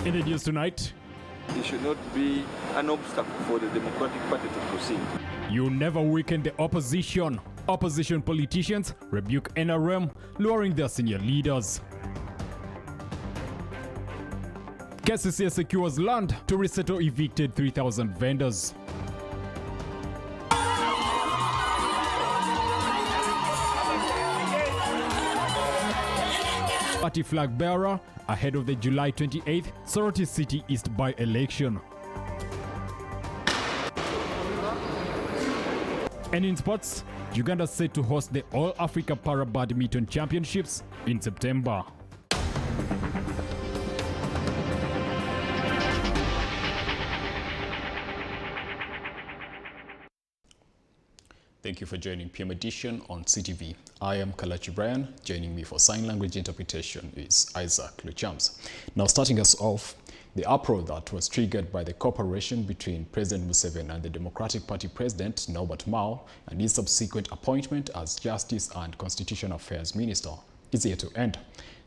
In the news tonight, it should not be an obstacle for the Democratic Party to proceed. You never weaken the opposition. Opposition politicians rebuke NRM, luring their senior leaders. KCCA secures land to resettle evicted 3,000 vendors. Party flag bearer ahead of the July 28th Soroti City East by-election. And in sports, Uganda set to host the All-Africa Para Badminton Championships in September. Thank you for joining PM Edition on CTV. I am Kalachi Brian. Joining me for sign language interpretation is Isaac Luchams. Now, starting us off, the uproar that was triggered by the cooperation between President Museveni and the Democratic Party President Norbert Mao and his subsequent appointment as Justice and Constitutional Affairs Minister is yet to end.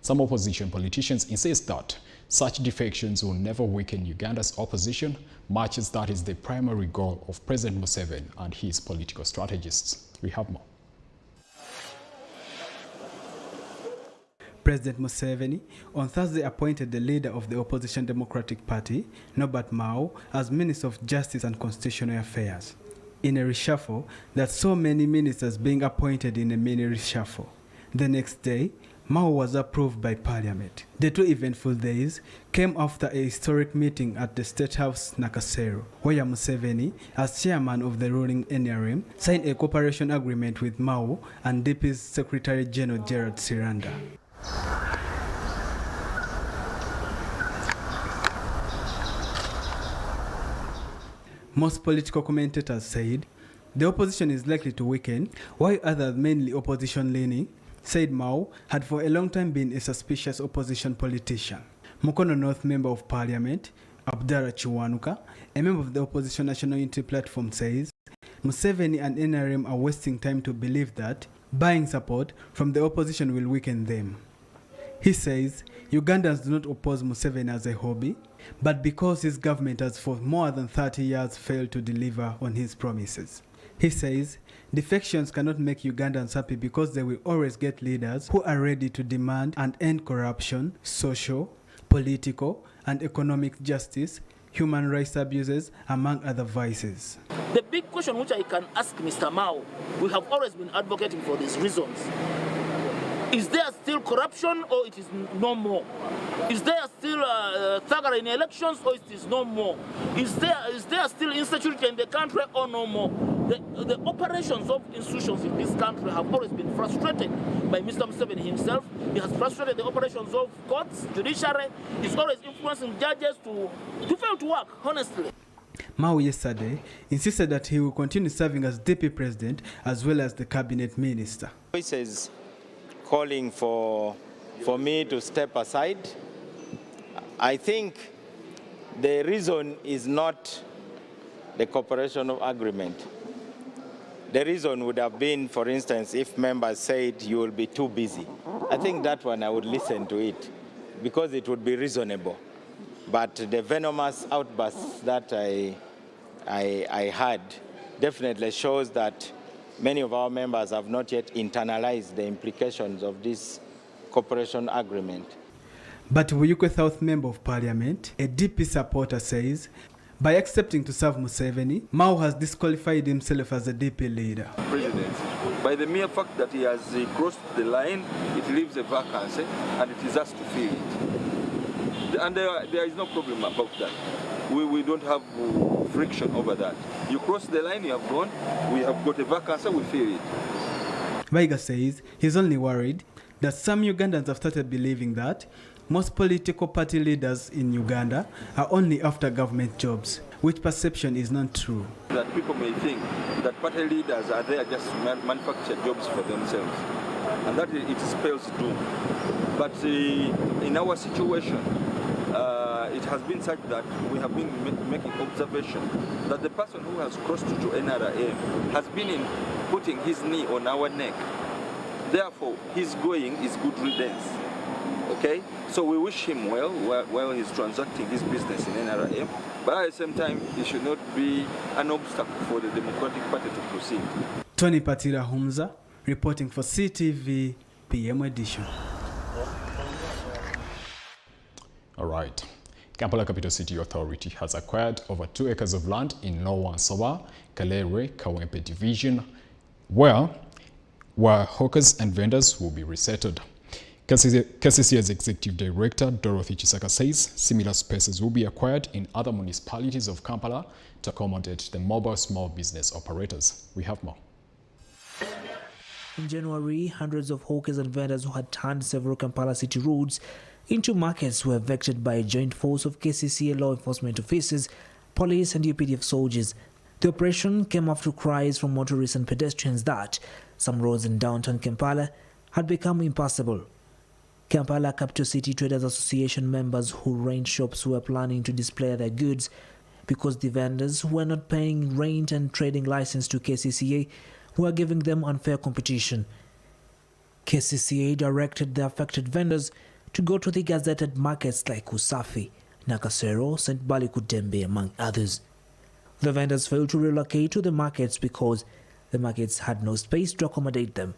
Some opposition politicians insist that such defections will never weaken Uganda's opposition, much as that is the primary goal of President Museveni and his political strategists. We have more. President Museveni on Thursday appointed the leader of the opposition Democratic Party, Norbert Mao, as Minister of Justice and Constitutional Affairs, in a reshuffle that saw many ministers being appointed in a mini reshuffle. The next day, Mao was approved by Parliament. The two eventful days came after a historic meeting at the State House, Nakasero, where Museveni, as chairman of the ruling NRM, signed a cooperation agreement with Mao and DP's Secretary General Gerard Siranda. Most political commentators said the opposition is likely to weaken, while others, mainly opposition-leaning, said Mao had for a long time been a suspicious opposition politician. Mukono North Member of Parliament, Abdallah Chiwanuka, a member of the Opposition National Unity Platform, says Museveni and NRM are wasting time to believe that buying support from the opposition will weaken them. He says Ugandans do not oppose Museveni as a hobby, but because his government has for more than 30 years failed to deliver on his promises. He says defections cannot make Ugandans happy because they will always get leaders who are ready to demand and end corruption, social, political, and economic justice, human rights abuses, among other vices. The big question which I can ask Mr. Mao, we have always been advocating for these reasons. Is there still corruption or it is no more? Is there still thuggery in elections or it is no more? Is there still insecurity in the country or no more? The operations of institutions in this country have always been frustrated by Mr. Museveni himself. He has frustrated the operations of courts, judiciary. He's always influencing judges to fail to work, honestly. Mao yesterday insisted that he will continue serving as DP president as well as the cabinet minister. Voices calling for me to step aside. I think the reason is not the cooperation agreement. The reason would have been, for instance, if members said you will be too busy. I think that one I would listen to it because it would be reasonable. But the venomous outbursts that I had definitely shows that many of our members have not yet internalized the implications of this cooperation agreement. But Wuyukwe South Member of Parliament, a DP supporter, says by accepting to serve Museveni, Mao has disqualified himself as a DP leader. President, by the mere fact that he has crossed the line, it leaves a vacancy and it is us to fill it. And there is no problem about that. We don't have friction over that. You cross the line, you have gone, we have got a vacancy, we fill it. Vaiga says he's only worried that some Ugandans have started believing that most political party leaders in Uganda are only after government jobs, which perception is not true. That people may think that party leaders are there just to manufacture jobs for themselves, and that it spells doom. But in our situation, it has been such that we have been making observation that the person who has crossed to NRM has been putting his knee on our neck. Therefore, his going is good riddance. Okay, so we wish him well while he's transacting his business in NRM, but at the same time, it should not be an obstacle for the Democratic Party to proceed. Tony Patira Humza, reporting for CTV PM edition. All right. Kampala Capital City Authority has acquired over 2 acres of land in Lower Nsoba, Kalere, Kawempe Division, where hawkers and vendors will be resettled. KCC's Executive Director, Dorothy Chisaka, says similar spaces will be acquired in other municipalities of Kampala to accommodate the mobile small business operators. We have more. In January, hundreds of hawkers and vendors who had turned several Kampala city roads into markets were evicted by a joint force of KCCA law enforcement officers, police and UPDF soldiers. The operation came after cries from motorists and pedestrians that some roads in downtown Kampala had become impassable. Kampala Capital City Traders Association members who rent shops were planning to display their goods because the vendors who were not paying rent and trading license to KCCA were giving them unfair competition. KCCA directed the affected vendors to go to the gazetted markets like Usafi, Nakasero, St. Balikutembe, among others. The vendors failed to relocate to the markets because the markets had no space to accommodate them.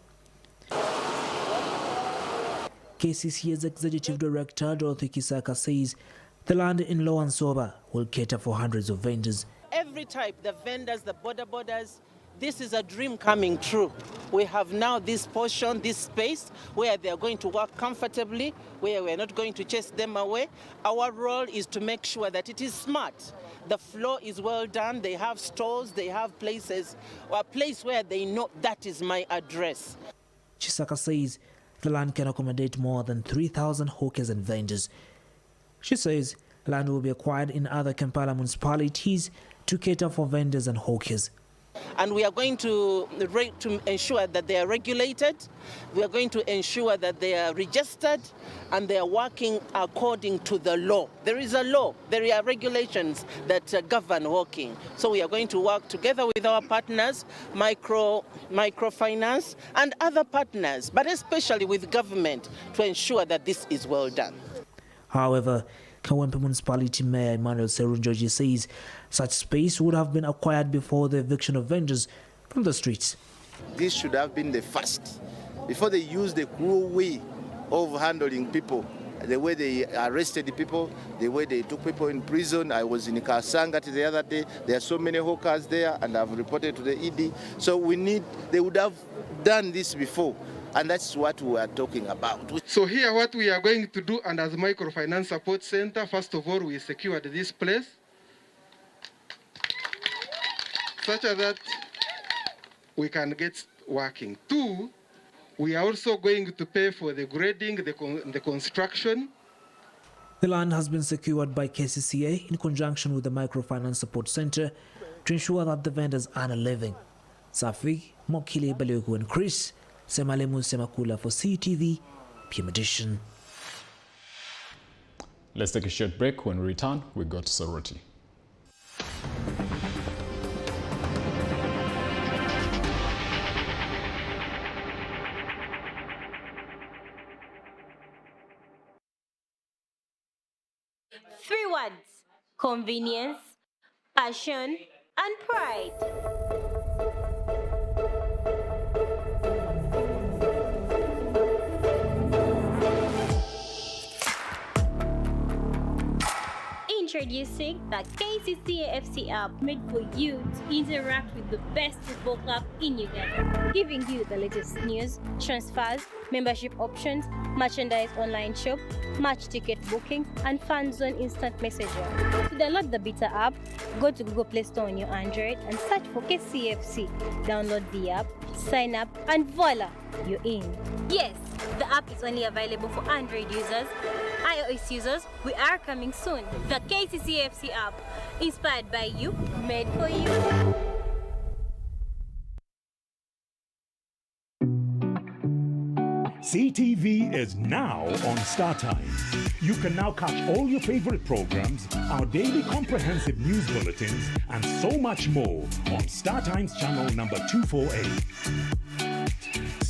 KCCA's Executive Director, Dorothy Chisaka, says the land in Lower Nsoba will cater for hundreds of vendors. Every type, the vendors, the borders, this is a dream coming true. We have now this portion, this space, where they are going to work comfortably, where we are not going to chase them away. Our role is to make sure that it is smart. The floor is well done, they have stores, they have places, or a place where they know that is my address. Chisaka says the land can accommodate more than 3,000 hawkers and vendors. She says land will be acquired in other Kampala municipalities to cater for vendors and hawkers. And we are going to ensure that they are regulated, we are going to ensure that they are registered, and they are working according to the law. There is a law, there are regulations that govern hawking. So we are going to work together with our partners, microfinance and other partners, but especially with government, to ensure that this is well done. However, Kawempe Municipality Mayor Emmanuel Serunjoji says such space would have been acquired before the eviction of vendors from the streets. This should have been the first. Before they use the cruel way of handling people, the way they arrested the people, the way they took people in prison. I was in Kasanga the other day. There are so many hawkers there, and I've reported to the ED. So they would have done this before. And that's what we are talking about. So here what we are going to do, and as Microfinance Support Center, first of all, we secured this place such that we can get working. 2, we are also going to pay for the grading, the construction. The land has been secured by KCCA in conjunction with the Microfinance Support Center to ensure that the vendors earn a living. Safi, Mokile Baliogu and Chris Semalemu Semakula for CTV PM edition. Let's take a short break. When we return, we go to Soroti. Three words: convenience, passion, and pride. Introducing the KCCA FC app, made for you to interact with the best football club in Uganda, giving you the latest news, transfers, membership options, merchandise online shop, match ticket booking, and fan zone instant messenger. To download the beta app, go to Google Play Store on your Android and search for KCFC. Download the app, sign up, and voila, you're in. Yes, the app is only available for Android users. iOS users, we are coming soon. The KCCFC app, inspired by you, made for you. CTV is now on StarTimes. You can now catch all your favorite programs, our daily comprehensive news bulletins, and so much more on StarTimes channel number 248.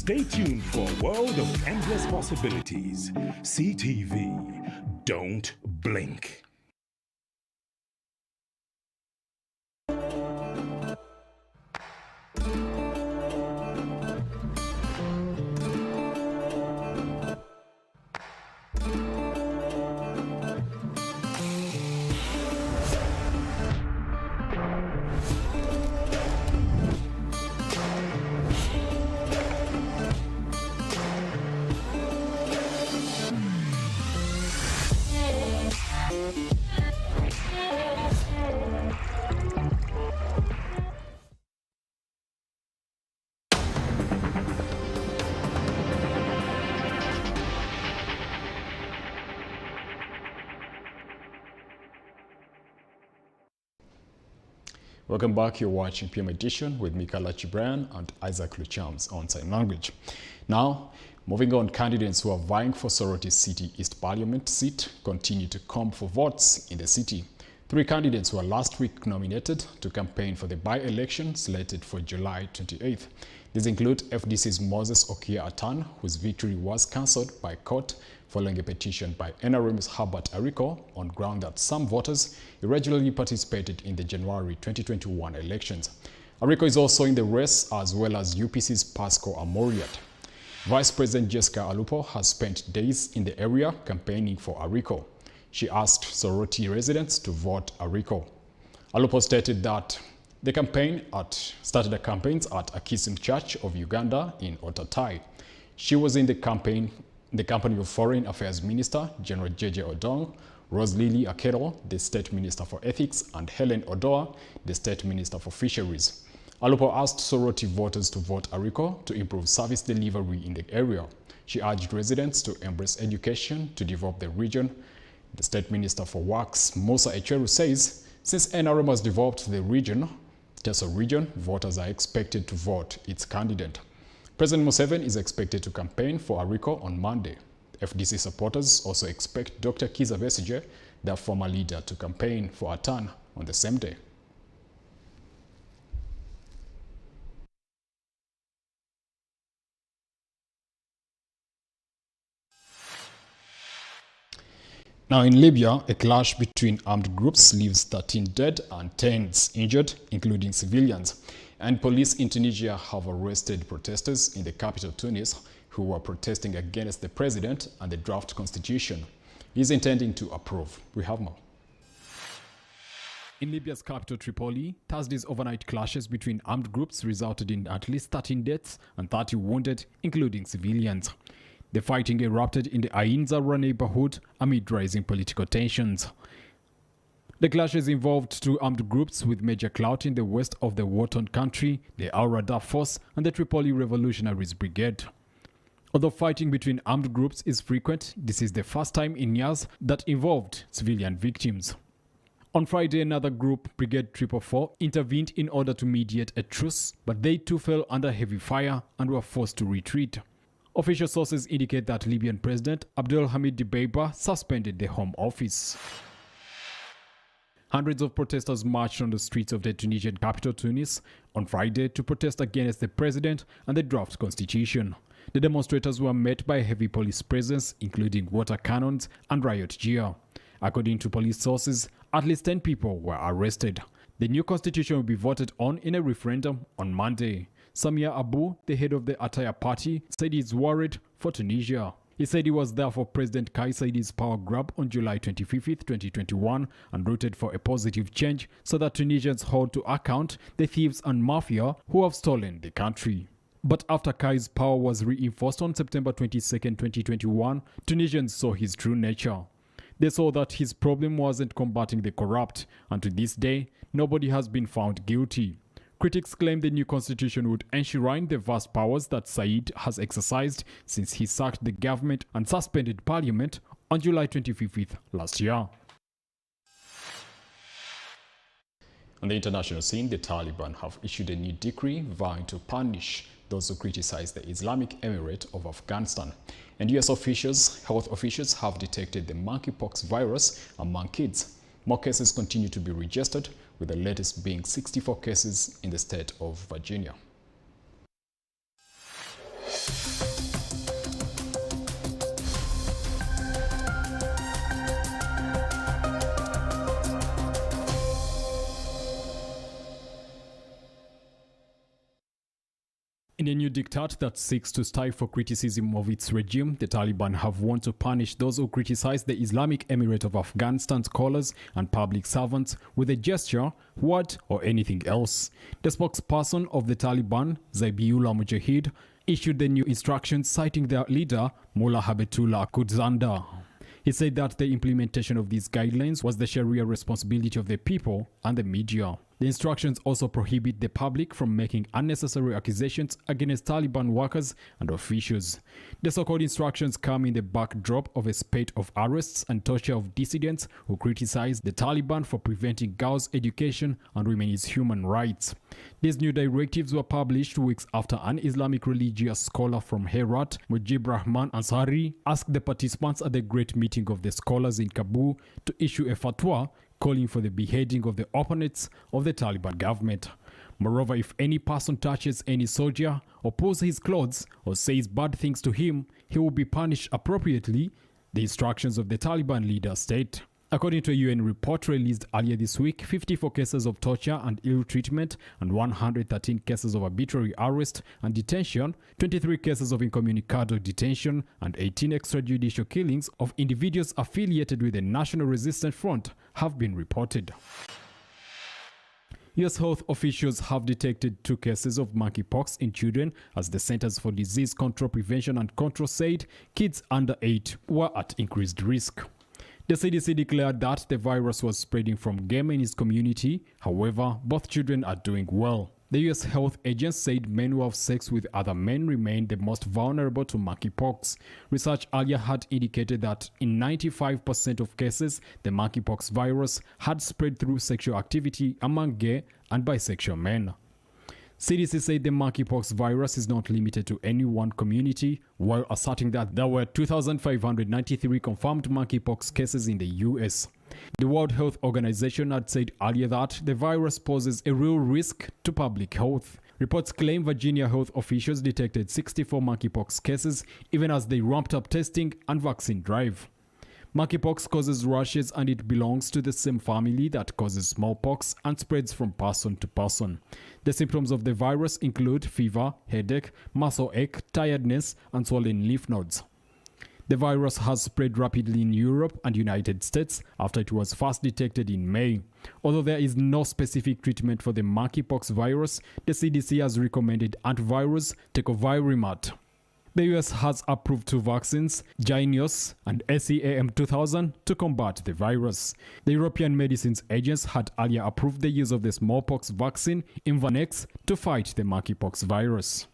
Stay tuned for a world of endless possibilities. CTV. Don't blink. Welcome back. You're watching PM Edition with me, Kalachi Brian, and Isaac Luchams on Sign Language. Now, moving on, candidates who are vying for Soroti City East Parliament seat continue to come for votes in the city. 3 candidates were last week nominated to campaign for the by-election slated for July 28th. These include FDC's Moses Okia Atan, whose victory was cancelled by court following a petition by NRM's Herbert Ariko on ground that some voters irregularly participated in the January 2021 elections. Ariko is also in the race, as well as UPC's Pasco Amoriat. Vice President Jessica Alupo has spent days in the area campaigning for Ariko. She asked Soroti residents to vote Ariko. Alupo stated that the campaign started the campaigns at Akisim Church of Uganda in Otatai. She was in the company of Foreign Affairs Minister General Jeje Odong, Rose Lily Akero, the State Minister for Ethics, and Helen Odoa, the State Minister for Fisheries. Alupo asked Soroti voters to vote Ariko to improve service delivery in the area. She urged residents to embrace education to develop the region. The State Minister for Works, Musa Echeru, says since NRM has developed the region, Teso region, voters are expected to vote its candidate. President Museveni is expected to campaign for Ariko on Monday. FDC supporters also expect Dr. Kizza Besigye, their former leader, to campaign for Atan on the same day. Now in Libya, a clash between armed groups leaves 13 dead and 10 injured, including civilians. And police in Tunisia have arrested protesters in the capital Tunis who were protesting against the president and the draft constitution he's intending to approve. We have more. In Libya's capital Tripoli, Thursday's overnight clashes between armed groups resulted in at least 13 deaths and 30 wounded, including civilians. The fighting erupted in the Ain Zawra neighborhood amid rising political tensions. The clashes involved 2 armed groups with major clout in the west of the war-torn country, the Al-Radaf Force and the Tripoli Revolutionaries Brigade. Although fighting between armed groups is frequent, this is the first time in years that involved civilian victims. On Friday, another group, Brigade 444, intervened in order to mediate a truce, but they too fell under heavy fire and were forced to retreat. Official sources indicate that Libyan President Abdelhamid Dbeibah suspended the Home Office. Hundreds of protesters marched on the streets of the Tunisian capital Tunis on Friday to protest against the president and the draft constitution. The demonstrators were met by heavy police presence, including water cannons and riot gear. According to police sources, at least 10 people were arrested. The new constitution will be voted on in a referendum on Monday. Samia Abu, the head of the Attaya party, said he's worried for Tunisia. He said he was there for President Kais Saied's power grab on July 25, 2021 and rooted for a positive change so that Tunisians hold to account the thieves and mafia who have stolen the country. But after Kai's power was reinforced on September 22, 2021, Tunisians saw his true nature. They saw that his problem wasn't combating the corrupt, and to this day, nobody has been found guilty. Critics claim the new constitution would enshrine the vast powers that Saied has exercised since he sacked the government and suspended parliament on July 25th last year. On the international scene, the Taliban have issued a new decree vowing to punish those who criticize the Islamic Emirate of Afghanistan. And US health officials have detected the monkeypox virus among kids. More cases continue to be registered, with the latest being 64 cases in the state of Virginia. In a new diktat that seeks to stifle criticism of its regime, the Taliban have sworn to punish those who criticize the Islamic Emirate of Afghanistan scholars and public servants with a gesture, word, or anything else. The spokesperson of the Taliban, Zabiullah Mujahid, issued the new instructions citing their leader, Mullah Habibullah Akhundzada. He said that the implementation of these guidelines was the Sharia responsibility of the people and the media. The instructions also prohibit the public from making unnecessary accusations against Taliban workers and officials. The so-called instructions come in the backdrop of a spate of arrests and torture of dissidents who criticize the Taliban for preventing girls' education and women's human rights. These new directives were published weeks after an Islamic religious scholar from Herat, Mujib Rahman Ansari, asked the participants at the Great Meeting of the Scholars in Kabul to issue a fatwa calling for the beheading of the opponents of the Taliban government. Moreover, if any person touches any soldier or pulls his clothes or says bad things to him, he will be punished appropriately, the instructions of the Taliban leader state. According to a UN report released earlier this week, 54 cases of torture and ill treatment and 113 cases of arbitrary arrest and detention, 23 cases of incommunicado detention, and 18 extrajudicial killings of individuals affiliated with the National Resistance Front have been reported. U.S. health officials have detected 2 cases of monkeypox in children as the Centers for Disease Control, Prevention and Control said kids under 8 were at increased risk. The CDC declared that the virus was spreading from game in its community. However, both children are doing well. The U.S. health agents said men who have sex with other men remain the most vulnerable to monkeypox. Research earlier had indicated that in 95% of cases, the monkeypox virus had spread through sexual activity among gay and bisexual men. CDC said the monkeypox virus is not limited to any one community, while asserting that there were 2,593 confirmed monkeypox cases in the US. The World Health Organization had said earlier that the virus poses a real risk to public health. Reports claim Virginia health officials detected 64 monkeypox cases even as they ramped up testing and vaccine drive. Monkeypox causes rashes and it belongs to the same family that causes smallpox and spreads from person to person. The symptoms of the virus include fever, headache, muscle ache, tiredness, and swollen lymph nodes. The virus has spread rapidly in Europe and United States after it was first detected in May. Although there is no specific treatment for the monkeypox virus, the CDC has recommended antivirus tecovirimat. The US has approved 2 vaccines, Jynneos and SEAM 2000, to combat the virus. The European Medicines Agency had earlier approved the use of the smallpox vaccine, Imvanex, to fight the monkeypox virus.